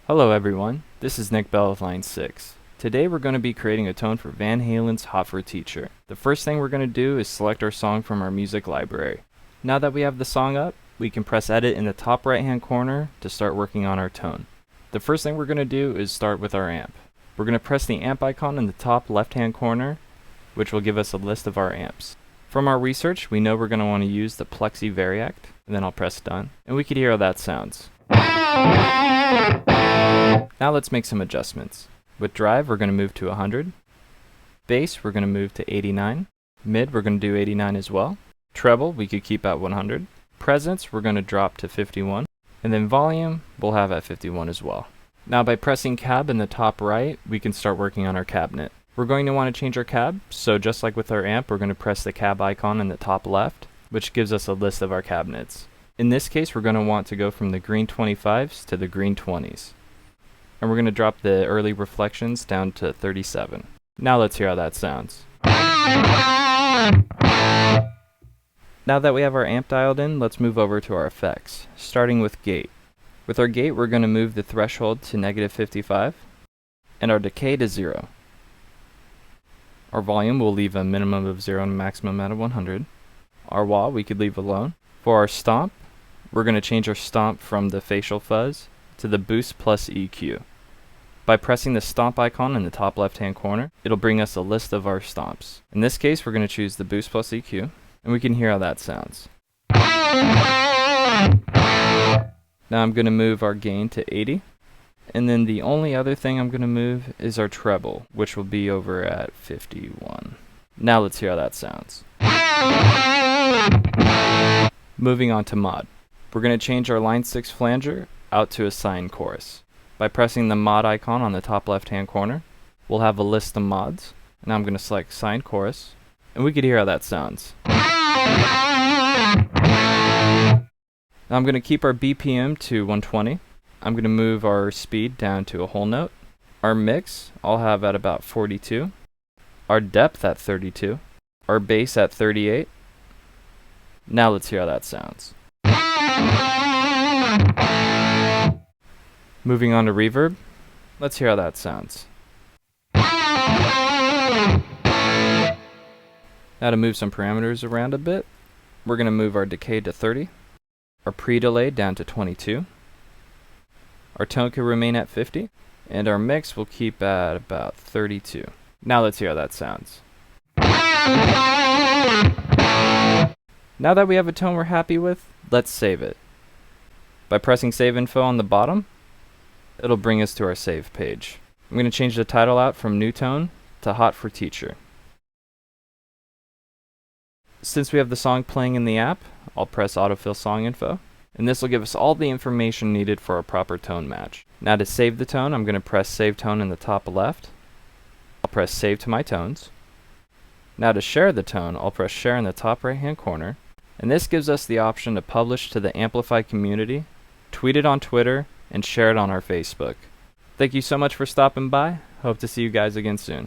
Hello everyone, this is Nick Bell with Line 6. Today we're going to be creating a tone for Van Halen's Hot for Teacher. The first thing we're going to do is select our song from our music library. Now that we have the song up, we can press edit in the top right hand corner to start working on our tone. The first thing we're going to do is start with our amp. We're going to press the amp icon in the top left hand corner, which will give us a list of our amps. From our research, we know we're going to want to use the Plexi Variact, and then I'll press done, and we can hear how that sounds. Now let's make some adjustments. With drive, we're going to move to 100. Bass, we're going to move to 89. Mid, we're going to do 89 as well. Treble, we could keep at 100. Presence, we're going to drop to 51. And then volume, we'll have at 51 as well. Now by pressing cab in the top right, we can start working on our cabinet. We're going to want to change our cab, so just like with our amp, we're going to press the cab icon in the top left, which gives us a list of our cabinets. In this case, we're going to want to go from the green 25s to the green 20s. And we're going to drop the early reflections down to 37. Now let's hear how that sounds. Now that we have our amp dialed in, let's move over to our effects, starting with gate. With our gate, we're going to move the threshold to -55 and our decay to 0. Our volume we'll leave a minimum of 0 and a maximum at 100. Our wah we could leave alone. For our stomp, we're going to change our stomp from the facial fuzz to the boost plus EQ. By pressing the stomp icon in the top left hand corner, it'll bring us a list of our stomps. In this case, we're going to choose the boost plus EQ, and we can hear how that sounds. Now I'm going to move our gain to 80, and then the only other thing I'm going to move is our treble, which will be over at 51. Now let's hear how that sounds. Moving on to mod. We're going to change our line 6 flanger out to a sine chorus. By pressing the mod icon on the top left hand corner, we'll have a list of mods. Now I'm going to select sine chorus, and we could hear how that sounds. Now I'm going to keep our BPM to 120. I'm going to move our speed down to a whole note. Our mix I'll have at about 42. Our depth at 32. Our bass at 38. Now let's hear how that sounds. Moving on to reverb, let's hear how that sounds. Now to move some parameters around a bit, we're going to move our decay to 30, our pre-delay down to 22, our tone can remain at 50, and our mix will keep at about 32. Now let's hear how that sounds. Now that we have a tone we're happy with, let's save it. By pressing save info on the bottom, it'll bring us to our save page. I'm going to change the title out from new tone to hot for teacher. Since we have the song playing in the app, I'll press autofill song info, and this will give us all the information needed for a proper tone match. Now to save the tone, I'm going to press save tone in the top left. I'll press save to my tones. Now to share the tone, I'll press share in the top right hand corner, and this gives us the option to publish to the AMPLIFi community, tweet it on Twitter, and share it on our Facebook. Thank you so much for stopping by. Hope to see you guys again soon.